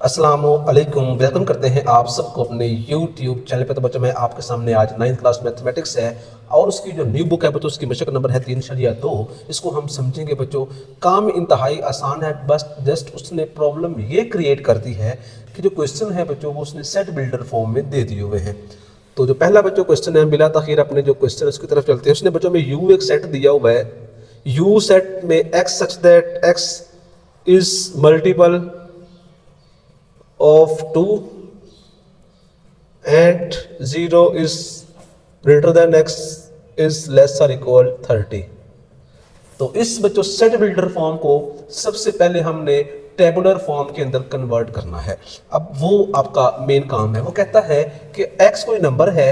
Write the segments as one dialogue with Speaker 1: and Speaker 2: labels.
Speaker 1: अस्सलामुअलैकुम, वेलकम करते हैं आप सबको अपने YouTube चैनल पे। तो बच्चों मैं आपके सामने आज 9th क्लास मैथमेटिक्स है और उसकी जो न्यू बुक है बच्चों उसकी मशक नंबर है 3.2। इसको हम समझेंगे बच्चों। काम इंतहाई आसान है, बस जस्ट उसने प्रॉब्लम ये क्रिएट कर दी है कि जो क्वेश्चन है बच्चों वो उसने सेट बिल्डर फॉर्म में दे दिए हुए हैं। तो जो पहला बच्चों क्वेश्चन है, बिला तखीर अपने जो क्वेश्चन है उसकी तरफ चलते हैं। उसने बच्चों में यू एक सेट दिया हुआ है, यू सेट में x such that X is multiple of 2 and 0 is greater than x is less or equal 30। तो इस बच्चों सेट बिल्डर फॉर्म को सबसे पहले हमने टेबुलर फॉर्म के अंदर कन्वर्ट करना है। अब वो आपका मेन काम है। वो कहता है कि x कोई नंबर है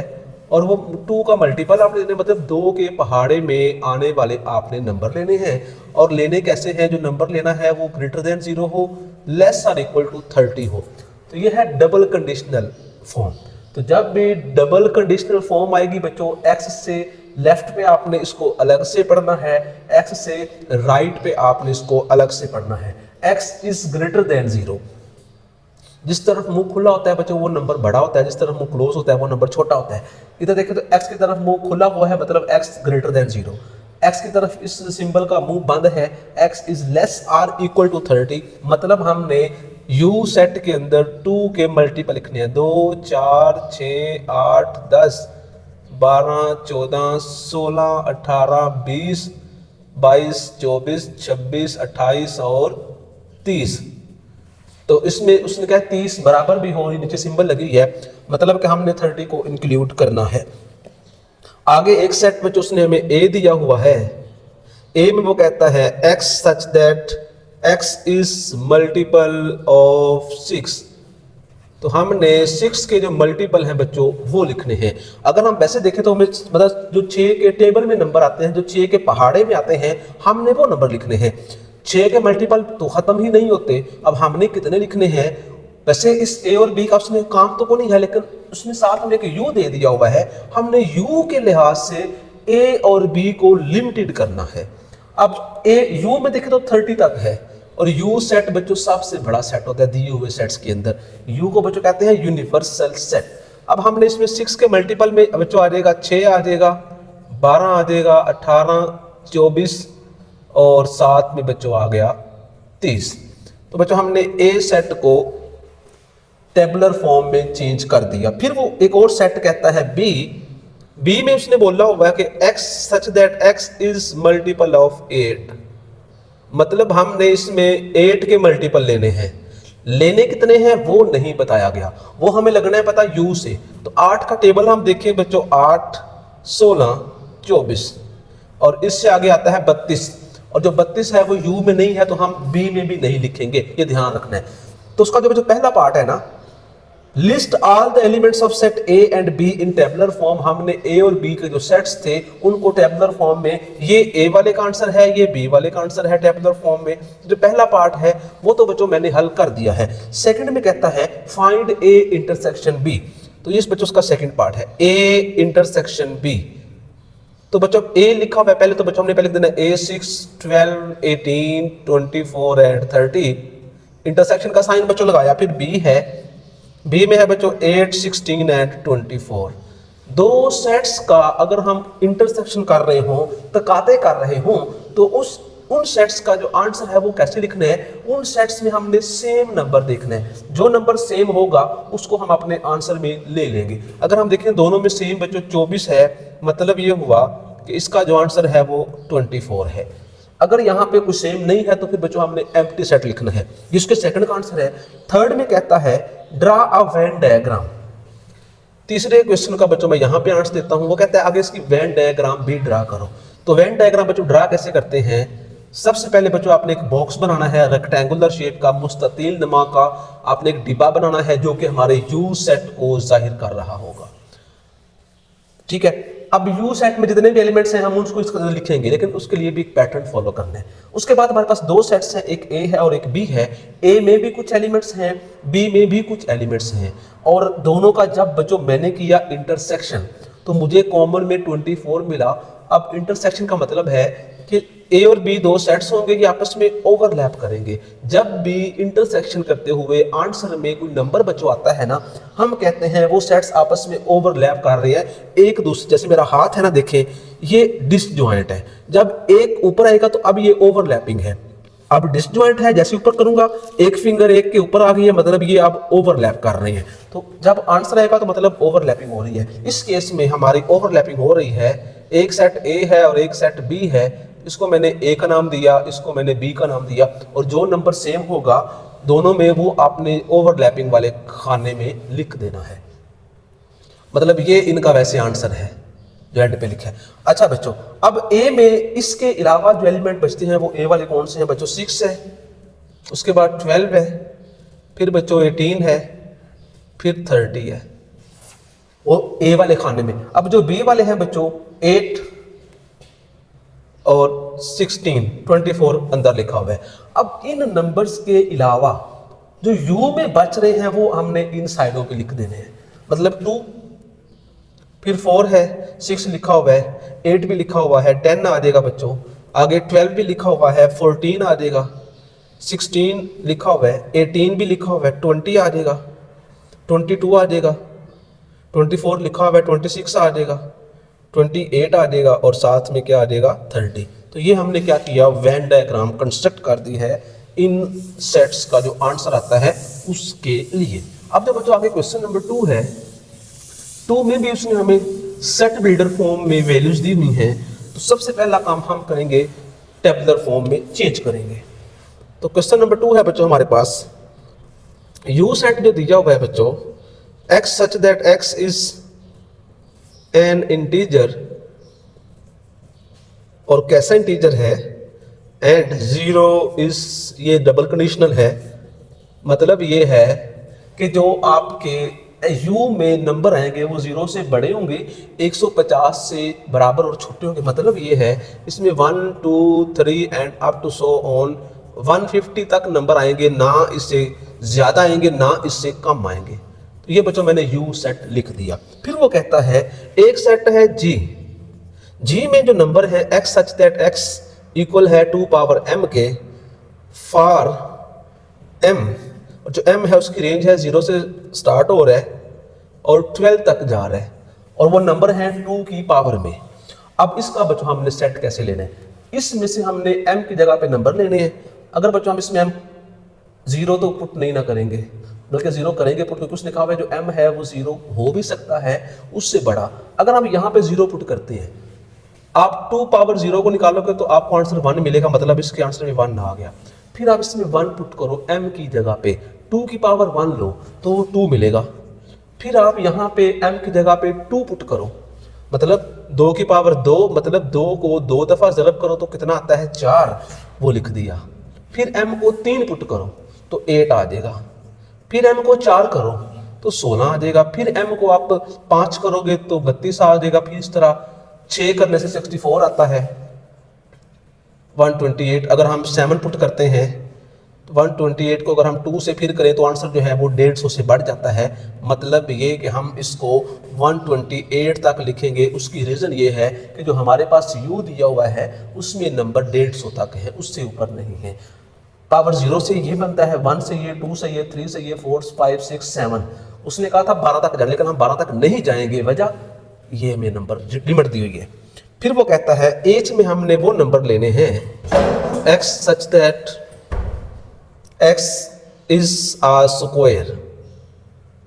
Speaker 1: और वो 2 का मल्टीपल आपने लेने, मतलब 2 के पहाड़े में आने वाले आपने नंबर लेने हैं। और लेने कैसे हैं? जो नंबर लेना है वो ग्रेटर देन 0 हो, लेस और इक्वल टू 30 हो। तो ये है डबल कंडीशनल फॉर्म। तो जब भी डबल कंडीशनल फॉर्म आएगी बच्चों, x से लेफ्ट पे आपने इसको अलग से पढ़ना है, x से राइट पे आपने इसको अलग से पढ़ना है। x is greater then 0। जिस तरफ मुंह खुला होता है बच्चों वो नंबर बड़ा होता है, जिस तरफ मुंह क्लोज होता है वो नंबर छोटा होता है। इधर देखें तो x की तरफ मुंह खुला हुआ है, मतलब x ग्रेटर देन 0। x की तरफ इस सिंबल का मुंह बंद है, x is less or equal to 30, मतलब हमने u सेट के अंदर 2 के मल्टीपल लिखने हैं। 2 4 6 8 10 12 14 16 18 20 22 24 26 28 और 30। तो इसमें उसने कहा 30 बराबर भी हो, नीचे सिंबल लगी है, मतलब कि हमने 30 को इंक्लूड करना है। आगे एक सेट में जो उसने हमें a दिया हुआ है, a में वो कहता है x such that x is multiple of 6। तो हमने 6 के जो मल्टीपल हैं बच्चों वो लिखने हैं। अगर हम वैसे देखें तो हमें मतलब जो 6 के टेबल में नंबर आते हैं, जो 6 के पहाड़े में आते हैं, हमने वो नंबर लिखने हैं। 6 के मल्टीपल तो खत्म ही नहीं होते। अब हमने कितने लिखने हैं? वैसे इस ए और बी का उसने काम तो को नहीं है, लेकिन उसने साथ में एक यू दे दिया हुआ है। हमने यू के लिहाज से ए और बी को लिमिटेड करना है। अब ए यू में देखें तो 30 तक है और यू सेट बच्चों सबसे बड़ा सेट होता है दिए हुए सेट्स के अंदर। यू को बच्चों कहते हैं यूनिवर्सल सेट। अब हमने इसमें 6 के मल्टीपल में बच्चों आ जाएगा 6 आ जाएगा, 12 आ जाएगा, 18 24 और साथ में बच्चों आ गया 30। तो बच्चों हमने ए सेट को टेबुलर फॉर्म में चेंज कर दिया। फिर वो एक और सेट कहता है बी में उसने बोला हुआ है कि x such that x is multiple of 8, मतलब हमने इसमें 8 के मल्टीपल लेने हैं। लेने कितने हैं वो नहीं बताया गया, वो हमें लगना है पता u से। तो 8 का टेबल हम देखें बच्चों, 8 16 24 और इससे आगे आता है 32, और जो 32 है वो u में नहीं है तो हम b में भी नहीं लिखेंगे, ये ध्यान रखना है। तो उसका जो पहला पार्ट है ना, list all the elements of set A and be in tabular form, हमने ए और बी के जो सेट्स थे उनको टेबुलर फॉर्म में, ये ए वाले का आंसर है, ये बी वाले का आंसर है टेबुलर फॉर्म में। जो पहला पार्ट है वो तो बच्चों मैंने हल कर दिया है। सेकंड में कहता है फाइंड ए इंटरसेक्शन बी। तो ये बच्चों उसका सेकंड पार्ट है, ए इंटरसेक्शन बी। तो बच्चों ए लिखा हुआ है पहले, तो बच्चों हमने पहले देना ए 6 12 18 24 एंड 30। इंटरसेक्शन का साइन बच्चों लगाया। फिर बी है, बी में है बच्चों 8 16 एंड 24। दो सेट्स का अगर हम इंटरसेक्शन कर रहे हों, तकाते कर रहे हों, तो उन सेट्स का जो आंसर है वो कैसे लिखना है? उन सेट्स में हमने सेम नंबर देखना है। जो नंबर सेम होगा उसको हम अपने आंसर में ले लेंगे। अगर हम देखें दोनों में सेम बच्चों 24 है, मतलब ये हुआ कि इसका जो आंसर है वो 24 है। अगर यहाँ पे कुछ सेम नहीं है तो फिर बच्चों हमने एम्प्टी सेट लिखना है, जिसके सेकंड का आंसर है। थर्ड में कहता है ड्रा अ वेन डायग्राम। तीसरे क्वेश्चन का बच्चों मैं यहाँ पे आंसर देता हूँ। वो कहता है आगे इसकी वेन डायग्राम भी ड्रा करो। तो वेन डायग्राम बच्चों ड्रा कैसे करते हैं? सबसे पहले बच्चों आपने एक बॉक्स बनाना है, रेक्टेंगुलर शेप का, मुस्ततील नमा का। आपने एक डिब्बा बनाना है जो कि हमारे यू सेट को जाहिर कर रहा होगा, ठीक है। अब यू सेट में जितने भी एलिमेंट्स हैं हम उसको इस तरह लिखेंगे, लेकिन उसके लिए भी एक पैटर्न फॉलो करना है। उसके बाद हमारे पास दो सेट्स हैं, एक ए है और एक बी है। ए में भी कुछ एलिमेंट्स हैं, बी में भी कुछ एलिमेंट्स हैं, और दोनों का जब बच्चों मैंने किया इंटरसेक्शन तो मुझे कॉमन में 24 मिला। अब इंटरसेक्शन का मतलब है कि ए और बी दो सेट्स होंगे, ये आपस में ओवरलैप करेंगे। जब भी इंटरसेक्शन करते हुए आंसर में कोई नंबर बच्चों आता है ना, हम कहते हैं वो सेट्स आपस में ओवरलैप कर रहे हैं एक दूसरे। जैसे मेरा हाथ है ना, देखें ये डिसजॉइंट है, जब एक ऊपर आएगा तो अब ये ओवरलैपिंग है। अब डिसजॉइंट है, जैसे ऊपर करूंगा एक फिंगर एक के ऊपर आ गई है, मतलब ये अब ओवरलैप कर रहे हैं। तो जब आंसर आएगा तो मतलब ओवरलैपिंग हो रही है। इस केस में हमारी ओवरलैपिंग हो रही है, एक सेट ए है और एक सेट बी है, इसको मैंने ए का नाम दिया, इसको मैंने बी का नाम दिया, और जो नंबर सेम होगा दोनों में वो आपने ओवरलैपिंग वाले खाने में लिख देना है। मतलब ये इनका वैसे आंसर है जो एंड पे लिखा है। अच्छा बच्चों, अब ए में इसके अलावा जो एलिमेंट बचते हैं वो ए वाले कौन से हैं बच्चों? 6 है, उसके बाद 12 है, फिर बच्चों 18 है, फिर 30 है, वो ए वाले खाने में। अब जो बी वाले हैं बच्चों 8 और 16, 24 अंदर लिखा हुआ है। अब इन नंबर्स के अलावा जो यू में बच रहे हैं वो हमने इन साइडों पे लिख देने हैं। मतलब 2, फिर 4 है, 6 लिखा हुआ है, 8 भी लिखा हुआ है, 10 आ जाएगा बच्चों, आगे 12 भी लिखा हुआ है, 14 आ जाएगा, 16 लिखा हुआ है, 18 भी लिखा हुआ है, 20 आ जाएगा, 22 आ जाएगा, 24 लिखा हुआ है, 26 आ जाएगा, 28 आ जाएगा, और साथ में क्या आ जाएगा? 30। तो ये हमने क्या किया, वेन डायग्राम कंस्ट्रक्ट कर दी है इन सेट्स का जो आंसर आता है उसके लिए। अब जो बच्चों आगे क्वेश्चन नंबर 2 है, 2 में भी उसने हमें सेट बिल्डर फॉर्म में वैल्यूज दी हुई हैं। तो सबसे पहला काम हम करेंगे टेबुलर फॉर्म में चेंज करेंगे। तो क्वेश्चन नंबर 2 है बच्चों हमारे पास, यू सेट जो दिया हुआ है बच्चों, x such that x is an integer, और कैसा इंटीजर है, एंड 0 इज, ये डबल कंडीशनल है। मतलब ये है कि जो आपके u में नंबर आएंगे वो 0 से बड़े होंगे, 150 से बराबर और छोटे होंगे। मतलब ये है इसमें 1 2 3 and up to so on 150 तक नंबर आएंगे, ना इससे ज्यादा आएंगे ना इससे कम आएंगे। तो ये बच्चों मैंने u सेट लिख दिया। फिर वो कहता है एक सेट है g में जो नंबर है x such that x equal है 2 पावर m के, फॉर m, और जो m है उसकी रेंज है 0 से स्टार्ट हो रहा है और 12 तक जा रहा है, और वो नंबर है 2 की पावर में। अब इसका बच्चों हमने सेट कैसे लेना है, इसमें से हमने m की जगह पे नंबर लेने हैं। अगर बच्चों हम इसमें m 0 तो पुट नहीं ना करेंगे, बल्कि 0 करेंगे पुट, क्योंकि उसने कहा है जो m है वो 0 हो भी सकता है उससे बड़ा। अगर हम यहाँ पे 0 पुट करते हैं, आप 2 पावर 0 को निकालोगे तो आपको आंसर 1 मिलेगा, मतलब इसके आंसर में 1 आ गया। फिर आप इसमें 1 पुट करो m की जगह पे, 2 की पावर 1 लो तो 2 मिलेगा। फिर आप यहाँ पे m की जगह पे 2 पुट करो, मतलब 2 की पावर 2, मतलब 2 को 2 दफा ज़रब करो तो कितना आता है? 4, वो लिख दिया। फिर m को 3 पुट करो तो 8 आ जाएगा, फिर m को 4 करो तो 16 आ जाएगा, फिर m को आप 5 करोगे तो 32 आ जाएगा, फिर इस तरह 6 करने से 64 आता है, 128। अगर हम 7 पुट करते हैं तो 128 को अगर हम 2 से फिर करें तो आंसर जो है वो 150 से बढ़ जाता है। मतलब ये कि हम इसको 128 तक लिखेंगे। उसकी रीज़न ये है कि जो हमारे पास u दिया हुआ है उसमें नंबर 150 तक है, उससे ऊपर नहीं है। पावर 0 से ये बनता है, 1 से ये, 2 से ये, 3 से ये, 4 5 6 7। उसने कहा था 12 तक जाने, लेकिन हम 12 तक नहीं जाएंगे, वजह ये में नंबर लिमिट दी हुई है। फिर वो कहता है एज में हमने वो नंबर लेने हैं x such that x is a square.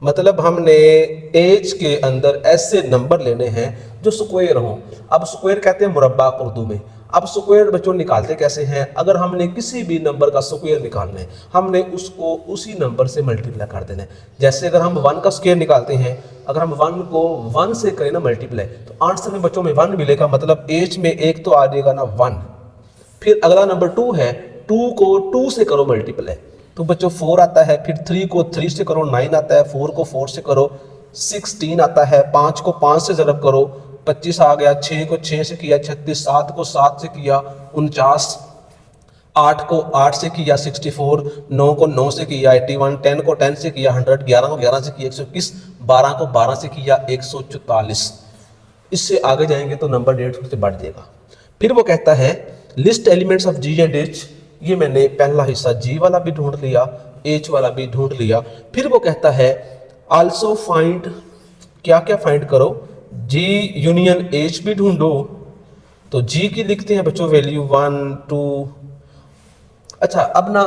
Speaker 1: मतलब हमने एज के अंदर ऐसे नंबर लेने हैं जो स्क्वायर हों। अब स्क्वायर कहते हैं मुरब्बा उर्दू में। अब स्क्वायर बच्चों निकालते कैसे हैं? अगर हमने किसी भी नंबर का स्क्वायर निकालना है, हमने उसको उसी नंबर से मल्टीप्लाई कर देना है। जैसे अगर हम 1 का स्क्वायर निकालते हैं, अगर हम 1 को 1 से करें ना मल्टीप्लाई, तो आंसर में बच्चों में 1 मिलेगा, मतलब एज में एक तो आ जाएगा ना 1। फिर अगला नंबर 2 है, 2 को 2 से करो मल्टीप्लाई तो बच्चों 4 आता है, फिर 3 को 3 से करो 9 आता है, 4 को 4 से करो 16 आता है, 5 को 5 से ज़रब करो 25 आ गया, 6 को 6 से किया 36, 7 को 7 से किया 49, 8 को 8 से किया 64, 9 को 9 से किया 81, 10 को 10 से किया 100, 11 को 11 से किया 121, 12 को 12 से किया 144। इससे आगे जाएंगे तो नंबर 150 से बढ़ जाएगा। फिर वो कहता है list elements of G and H, ये मैंने पहला हिस्सा जी वाला भी ढूंढ लिया, एच वाला भी ढूंढ लिया। फिर वो कहता है आल्सो फाइंड, क्या क्या फाइंड करो, जी यूनियन एच भी ढूंढो। तो जी की लिखते हैं बच्चों वैल्यू 1 2, अच्छा अब ना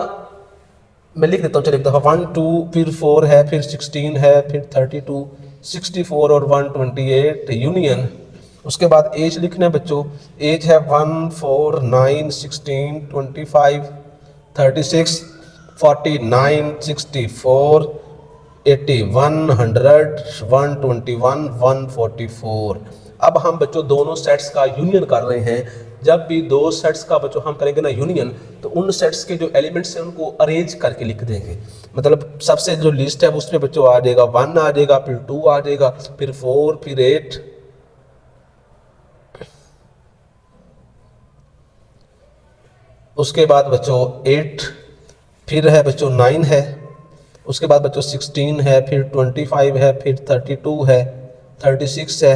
Speaker 1: मैं लिख देता हूँ, चलिए एक दफ़ा 1 2, फिर 4 है, फिर 16 है, फिर 32, 64 और 128 यूनियन। उसके बाद एज लिखना है बच्चों, एज है 1 4 9 16 25 36 49 64 81 100 121 144। अब हम बच्चों दोनों सेट्स का यूनियन कर रहे हैं। जब भी दो सेट्स का बच्चों हम करेंगे ना यूनियन, तो उन सेट्स के जो एलिमेंट्स हैं उनको अरेंज करके लिख देंगे। मतलब सबसे जो लिस्ट है उसमें बच्चों आ जाएगा 1 आ जाएगा, फिर 2 आ जाएगा, फिर 4, फिर 8, उसके बाद बच्चों 8, फिर है बच्चों 9 है, उसके बाद बच्चों 16 है, फिर 25 है, फिर 32 है, 36 है,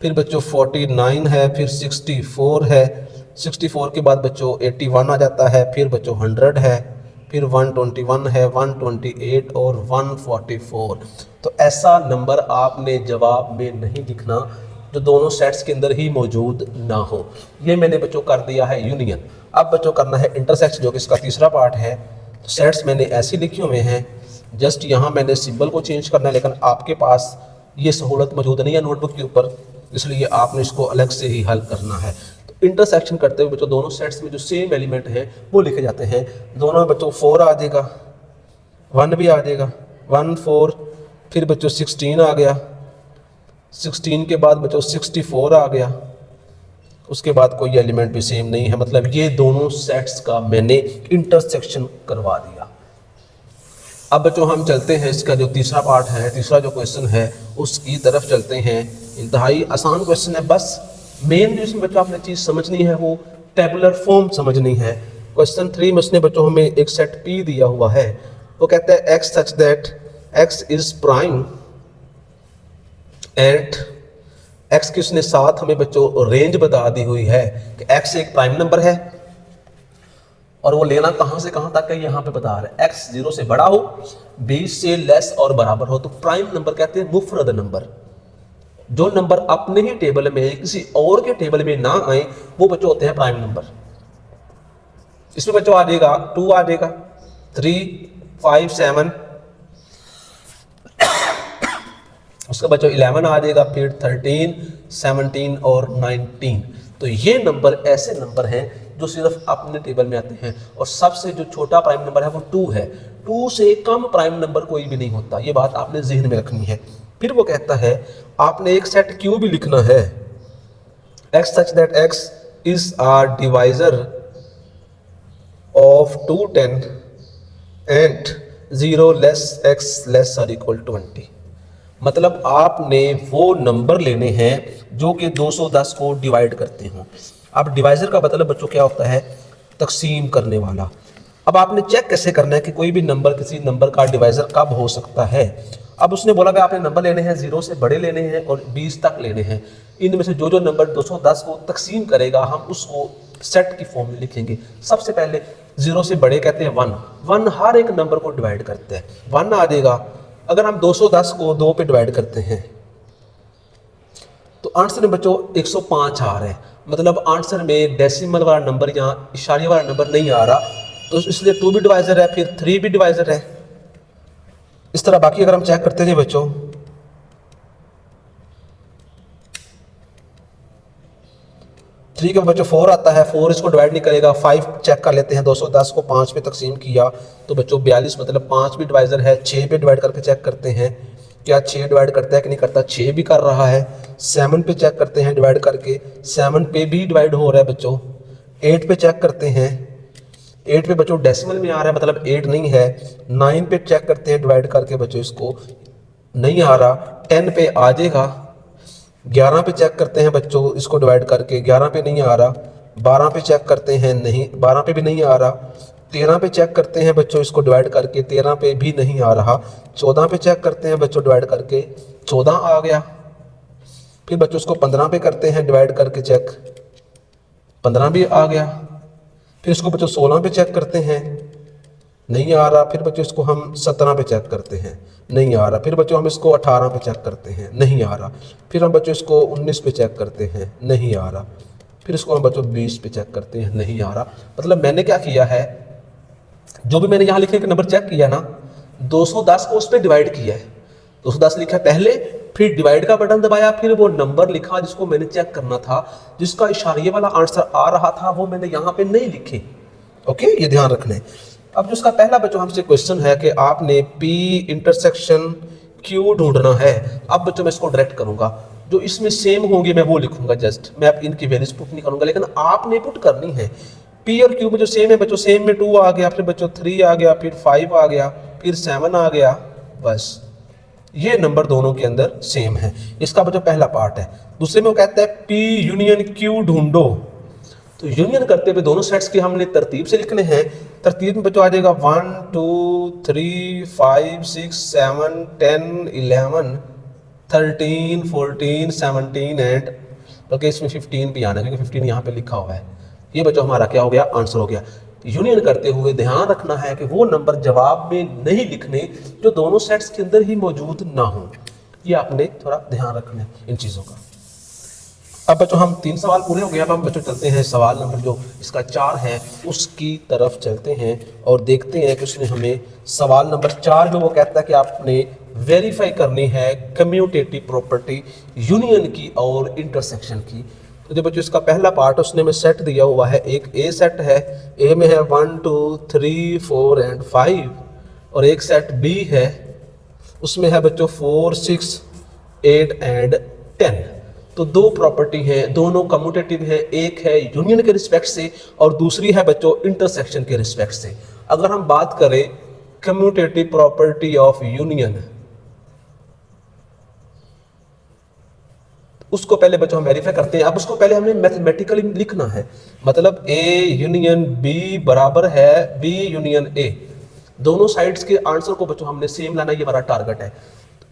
Speaker 1: फिर बच्चों 49 है, फिर 64 है, 64 के बाद बच्चों 81 आ जाता है, फिर बच्चों 100 है, फिर 121 है, 128 और 144। तो ऐसा नंबर आपने जवाब में नहीं लिखना जो दोनों सेट्स के अंदर ही मौजूद ना हो। ये मैंने बच्चों कर दिया है यूनियन। अब बच्चों करना है इंटरसेक्शन, जो कि इसका तीसरा पार्ट है। तो सेट्स मैंने ऐसे लिखे हुए हैं, जस्ट यहाँ मैंने सिंबल को चेंज करना है, लेकिन आपके पास ये सहूलत मौजूद नहीं है नोटबुक के ऊपर, इसलिए आपने इसको अलग से ही हल करना है। तो इंटरसेक्शन करते हुए बच्चों दोनों सेट्स में जो सेम एलिमेंट हैं वो लिखे जाते हैं। दोनों में बच्चों 4 आ जाएगा, 1 भी आ जाएगा, 1 4, फिर बच्चों 16 आ गया, 16 के बाद बच्चों 64 आ गया, उसके बाद कोई एलिमेंट भी सेम नहीं है। मतलब ये दोनों सेट्स का मैंने इंटरसेक्शन करवा दिया। अब बच्चों हम चलते हैं, इसका जो तीसरा पार्ट है, तीसरा जो क्वेश्चन है उसकी तरफ चलते हैं। इंतहाई आसान क्वेश्चन है, बस मेन जो इसमें बच्चों आपने चीज़ समझनी है वो टेबुलर फॉर्म समझनी है। क्वेश्चन 3 में उसने बच्चों हमें एक सेट पी दिया हुआ है। वो कहता है X such that X is prime and x की उसने साथ हमें बच्चों रेंज बता दी हुई है कि एक्स एक प्राइम नंबर है और वो लेना कहां से कहां तक है, यहां पे बता रहा है एक्स 0 से बड़ा हो, 20 से लेस और बराबर हो। तो प्राइम नंबर कहते हैं मुफरद नंबर, जो नंबर अपने ही टेबल में किसी और के टेबल में ना आए वो बच्चों होते हैं प्राइम नंबर। इसमें बच्चों आ जाएगा 2 आ जाएगा, 3 5 7, उसका बच्चों 11 आ जाएगा, फिर 13 17 और 19। तो ये नंबर ऐसे नंबर हैं जो सिर्फ अपने टेबल में आते हैं। और सबसे जो छोटा प्राइम नंबर है वो 2 है। 2 से कम प्राइम नंबर कोई भी नहीं होता, ये बात आपने जहन में रखनी है। फिर वो कहता है आपने एक सेट क्यों भी लिखना है, X such that X is a divisor of 2 10 and 0 less X less or equal 20। मतलब आपने वो नंबर लेने हैं जो कि 210 को डिवाइड करते हो। अब डिवाइजर का मतलब बच्चों क्या होता है, तकसीम करने वाला। अब आपने चेक कैसे करना है कि कोई भी नंबर किसी नंबर का डिवाइजर कब हो सकता है। अब उसने बोला कि आपने नंबर लेने हैं 0 से बड़े लेने हैं और 20 तक लेने हैं। इनमें से जो जो नंबर 210 को तकसीम करेगा हम उसको सेट की फॉर्म में लिखेंगे। सबसे पहले 0 से बड़े कहते हैं 1, 1 हर एक नंबर को डिवाइड करते हैं, 1 आ जाएगा। अगर हम 210 को 2 पे डिवाइड करते हैं तो आंसर में बच्चों 105 आ रहा है। मतलब आंसर में डेसिमल वाला नंबर या इशारिया वाला नंबर नहीं आ रहा, तो इसलिए 2 भी डिवाइजर है, फिर 3 भी डिवाइजर है। इस तरह बाकी अगर हम चेक करते हैं बच्चों, थ्री के बच्चों 4 आता है, 4 इसको डिवाइड नहीं करेगा। 5 चेक कर लेते हैं, 210 को 5 पे तकसीम किया तो बच्चों 42, मतलब 5 भी डिवाइजर है। 6 पे डिवाइड करके चेक करते हैं क्या 6 डिवाइड करता है कि नहीं करता, 6 भी कर रहा है। 7 पे चेक करते हैं डिवाइड करके, 7 पे भी डिवाइड हो रहा है बच्चों। 8 पे चेक करते हैं, 8 पे बच्चों डेसिमल में आ रहा है, मतलब 8 नहीं है। 9 पे चेक करते हैं डिवाइड करके बच्चों, इसको नहीं आ रहा। 10 पे आ जाएगा। 11 पे चेक करते हैं बच्चों, इसको डिवाइड करके 11 पे नहीं आ रहा। 12 पे चेक करते हैं, नहीं 12 पे भी नहीं आ रहा। 13 पे चेक करते हैं बच्चों, इसको डिवाइड करके 13 पे भी नहीं आ रहा। 14 पे चेक करते हैं बच्चों डिवाइड करके, 14 आ गया। फिर बच्चों इसको 15 पे करते हैं डिवाइड करके चेक, 15 भी आ गया। फिर इसको बच्चों 16 पे चेक करते हैं, नहीं आ रहा। फिर बच्चों इसको हम 17 पे चेक करते हैं, नहीं आ रहा। फिर बच्चों हम इसको 18 पे चेक करते हैं, नहीं आ रहा। फिर हम बच्चों इसको 19 पे चेक करते हैं, नहीं आ रहा। फिर इसको हम बच्चों 20 पे चेक करते हैं, नहीं आ रहा। मतलब मैंने क्या किया है, जो भी मैंने यहाँ लिखे नंबर चेक किया ना, 210 को उस पर डिवाइड किया है। 210 लिखा पहले, फिर डिवाइड का बटन दबाया, फिर वो नंबर लिखा जिसको मैंने चेक करना था, जिसका इशारे वाला आंसर आ रहा था, वो मैंने यहाँ पे नहीं लिखे। ओके, ये ध्यान रखना है। अब जो उसका पहला बच्चों हमसे क्वेश्चन है कि आपने P इंटरसेक्शन Q ढूंढना है। अब बच्चों मैं इसको डायरेक्ट करूंगा, जो इसमें सेम होंगे मैं वो लिखूंगा। जस्ट मैं अब इनकी वैल्यूज पुट नहीं करूंगा, लेकिन आपने पुट करनी है। P और Q में जो सेम है बच्चों, सेम में 2 आ गया, फिर बच्चों 3 आ गया, फिर 5 आ गया, फिर 7 आ गया। बस ये नंबर दोनों के अंदर सेम है। इसका बच्चों पहला पार्ट है। दूसरे में वो कहता है P यूनियन Q ढूंढो। तो यूनियन करते हुए दोनों सेट्स की हमने तरतीब से लिखने हैं। तरतीब में बच्चों आ जाएगा 1 2 3 5 6 7 10 11 13 14 17 एंड बल्कि इसमें 15 भी आना, क्योंकि 15 यहाँ पे लिखा हुआ है। ये बच्चों हमारा क्या हो गया, आंसर हो गया। यूनियन करते हुए ध्यान रखना है कि वो नंबर जवाब में नहीं लिखने जो दोनों सेट्स के अंदर ही मौजूद ना हो। ये आपने थोड़ा ध्यान रखना है इन चीज़ों का। अब बच्चों हम 3 सवाल पूरे हो गए। अब हम बच्चों चलते हैं सवाल नंबर जो इसका 4 है उसकी तरफ चलते हैं और देखते हैं कि उसने हमें सवाल नंबर 4 में वो कहता है कि आपने वेरीफाई करनी है कम्यूटेटिव प्रॉपर्टी यूनियन की और इंटरसेक्शन की। तो जो बच्चों इसका पहला पार्ट उसने में सेट दिया हुआ है, एक ए सेट है, ए में है 1 2 3 4 एंड 5, और एक सेट बी है उसमें है बच्चों 4 6 8 एंड 10। तो दो प्रॉपर्टी है, दोनों कम्यूटेटिव है, एक है यूनियन के रिस्पेक्ट से और दूसरी है बच्चों इंटरसेक्शन के रिस्पेक्ट से। अगर हम बात करें कम्यूटेटिव प्रॉपर्टी ऑफ यूनियन, उसको पहले बच्चों हम वेरीफाई करते हैं। अब उसको पहले हमने मैथमेटिकली लिखना है, मतलब ए यूनियन बी बराबर है बी यूनियन ए। दोनों साइड्स के आंसर को बच्चों हमने सेम लाना, ये हमारा टारगेट है।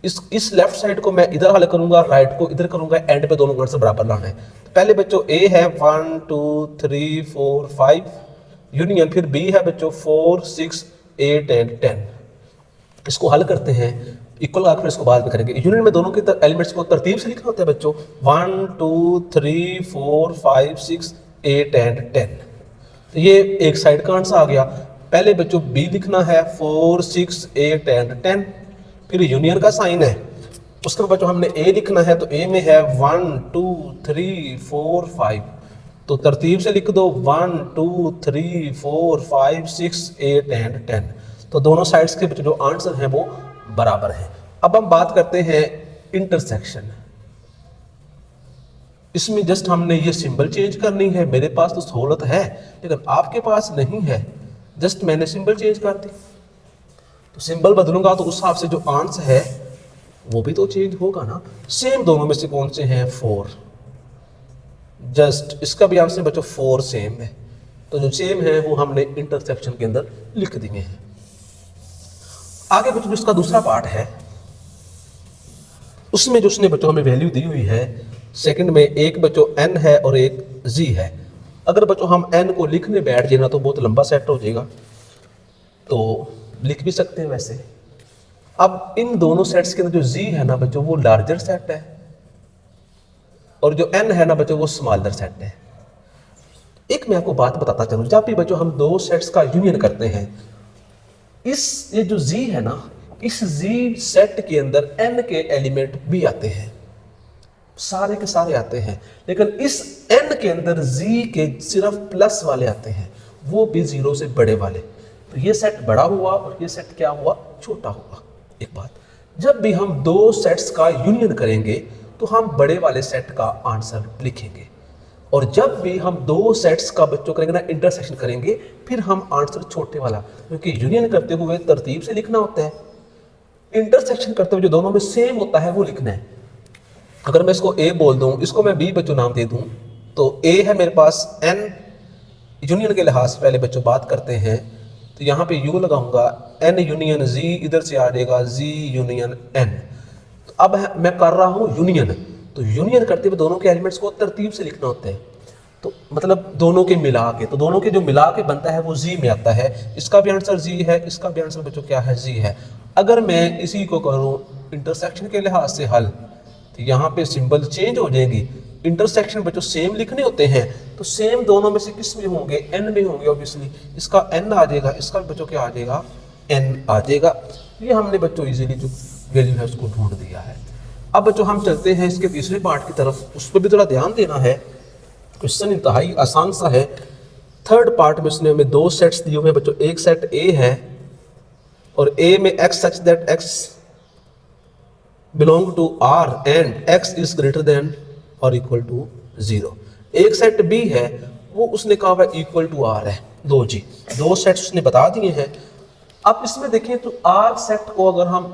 Speaker 1: इस लेफ्ट साइड को मैं इधर हल करूंगा, राइट को इधर करूंगा, एंड पे दोनों आंसर बराबर लाना है। तो पहले बच्चों ए है 1 2 3 4 5 यूनियन, फिर बी है बच्चों 4 6 8 एंड 10। इसको हल करते हैं, इक्वल का फिर इसको बाद में करेंगे। यूनियन में दोनों के एलिमेंट्स को तरतीब से लिखना होता है बच्चों, 1 2 3 4 5 6 8 एंड 10। तो ये एक साइड का आंसर आ गया। पहले बच्चों बी लिखना है 4 6 8 एंड 10, फिर यूनियन का साइन है। उसके बाद बच्चों हमने ए लिखना है, तो ए में है 1 2 3 4 5। तो तरतीब से लिख दो 1 2 3 4 5 6 8 एंड 10। तो दोनों साइड्स के जो आंसर हैं वो बराबर हैं। अब हम बात करते हैं इंटरसेक्शन। इसमें जस्ट हमने ये सिंबल चेंज करनी है। मेरे पास तो सहूलत है लेकिन आपके पास नहीं है, जस्ट मैंने सिंबल चेंज कर दी। तो सिंबल बदलूंगा तो उस हिसाब से जो आंसर है वो भी तो चेंज होगा ना। सेम दोनों में से कौन से हैं, 4। जस्ट इसका भी आंसर बच्चों 4 सेम है, तो जो सेम है वो हमने इंटरसेक्शन के अंदर लिख दिए हैं। आगे बच्चों जिसका दूसरा पार्ट है उसमें जो उसने बच्चों हमें वैल्यू दी हुई है, सेकंड में एक बच्चों n है और एक z है। अगर बच्चों हम n को लिखने बैठ जाए ना तो बहुत लंबा सेट हो जाएगा, तो लिख भी सकते हैं वैसे। अब इन दोनों सेट्स के अंदर जो z है ना बच्चों वो लार्जर सेट है और जो n है ना बच्चों वो स्मॉलर सेट है। एक मैं आपको बात बताता चलूं, जब भी बच्चों हम दो सेट्स का यूनियन करते हैं, ये जो z है ना, इस z सेट के अंदर n के एलिमेंट भी आते हैं, सारे के सारे आते हैं, लेकिन इस n के अंदर z के सिर्फ प्लस वाले आते हैं, वो भी 0 से बड़े वाले। तो ये सेट बड़ा हुआ और ये सेट क्या हुआ, छोटा हुआ। एक बात, जब भी हम दो सेट्स का यूनियन करेंगे तो हम बड़े वाले सेट का आंसर लिखेंगे, और जब भी हम दो सेट्स का बच्चों करेंगे ना इंटरसेक्शन करेंगे, फिर हम आंसर छोटे वाला, क्योंकि यूनियन करते हुए तरतीब से लिखना होता है, इंटरसेक्शन करते हुए जो दोनों में सेम होता है वो लिखना है। अगर मैं इसको ए बोल दूं, इसको मैं बी बच्चों नाम दे दूं, तो ए है मेरे पास n, यूनियन के लिहाज से पहले बच्चों बात करते हैं, तो यहाँ पे यू लगाऊंगा, n यूनियन z इधर से आ जाएगा z यूनियन n। तो अब मैं कर रहा हूँ यूनियन, तो यूनियन करते हुए दोनों के एलिमेंट्स को तरतीब से लिखना होता है। तो मतलब दोनों के मिला के, तो दोनों के जो मिला के बनता है वो जी में आता है। इसका भी आंसर जी है, इसका भी आंसर बच्चों क्या है, जी है। अगर मैं इसी को करूँ इंटरसेक्शन के लिहाज से हल, तो यहाँ पे सिंबल चेंज हो जाएंगी। इंटरसेक्शन बच्चों सेम लिखने होते हैं, तो सेम दोनों में से किस में होंगे, एन में होंगे ऑब्वियसली। इसका एन आ जाएगा, इसका भी बच्चों क्या आ जाएगा, एन आ जाएगा। ये हमने बच्चों इजीली जो वैल्यू है उसको ढूंढ दिया है। अब बच्चों हम चलते हैं इसके तीसरे पार्ट की तरफ, उस पर भी थोड़ा ध्यान देना है। क्वेश्चन इंतहाई आसान सा है। थर्ड पार्ट में उसने हमें दो सेट्स दिए हुए हैं बच्चों, एक सेट ए है और ए में x such that x belong to R and x is greater than or equal to 0। एक सेट बी है, वो उसने कहा हुआ इक्वल टू आर है। दो जी, दो सेट्स उसने बता दिए हैं। अब इसमें देखें तो आर सेट को अगर हम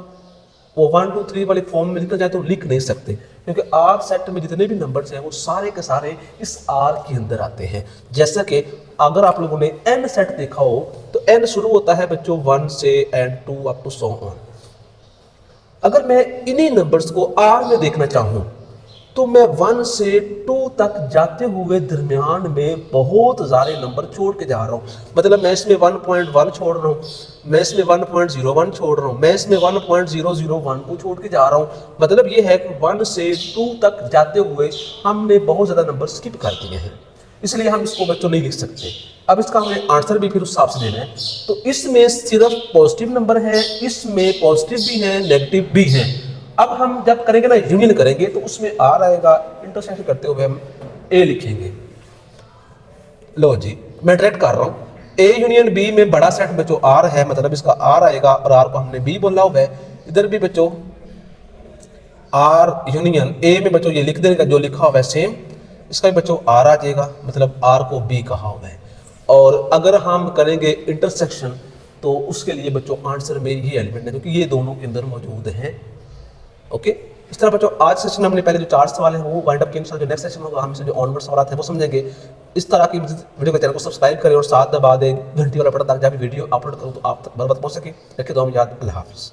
Speaker 1: वो 1 2 3 वाले फॉर्म में लिखा जाए तो लिख नहीं सकते, क्योंकि आर सेट में जितने भी नंबर्स हैं वो सारे के सारे इस आर के अंदर आते हैं। जैसा कि अगर आप लोगों ने एन सेट देखा हो तो एन शुरू होता है बच्चों 1 से and 2 up to so on. अगर मैं इन्हीं नंबर्स को आर में देखना चाहूँ तो मैं 1 से 2 तक जाते हुए दरमियान में बहुत सारे नंबर छोड़ के जा रहा हूँ। मतलब मैं इसमें 1.1 छोड़ रहा हूँ, मैं इसमें 1.01 छोड़ रहा हूँ, मैं इसमें 1.001 को छोड़ के जा रहा हूँ। मतलब ये है कि 1 से 2 तक जाते हुए हमने बहुत ज़्यादा नंबर स्किप कर दिए हैं, इसलिए हम इसको बच्चों नहीं लिख सकते। अब इसका हमें आंसर भी फिर उस हिसाब से देना है। तो इसमें सिर्फ पॉजिटिव नंबर है, इसमें पॉजिटिव भी है, नेगेटिव भी है। अब हम जब करेंगे ना यूनियन करेंगे तो उसमें आर आएगा, इंटरसेक्शन करते हुए हम ए लिखेंगे। लो जी मैं डायरेक्ट कर रहा हूँ, ए यूनियन बी में बड़ा सेट बच्चों आर है, मतलब इसका आर आएगा और आर को हमने बी बोला हुआ है। इधर भी बच्चों आर यूनियन ए में बच्चों ये लिख देगा जो लिखा हुआ है सेम, इसका भी बच्चों आर आ जाएगा, मतलब आर को बी कहा हुआ है। और अगर हम करेंगे इंटरसेक्शन तो उसके लिए बच्चों आंसर में ये एलिमेंट है क्योंकि ये दोनों के अंदर मौजूद हैं। ओके, इस तरह बच्चों आज सेशन में हमने पहले जो 4 सवाल हैं वो वाइंड अप किए, जो नेक्स्ट सेशन होगा हम इससे जो ऑनवर्ड सवाल हैं वो समझेंगे। इस तरह की वीडियो के चैनल को सब्सक्राइब करें और साथ दबा दें घंटी वाला बटन ताकि जब भी वीडियो अपलोड करूँ तो आप तक बराबर पहुँच सके। रखिए तो हम याद। अल्लाह हाफिज़।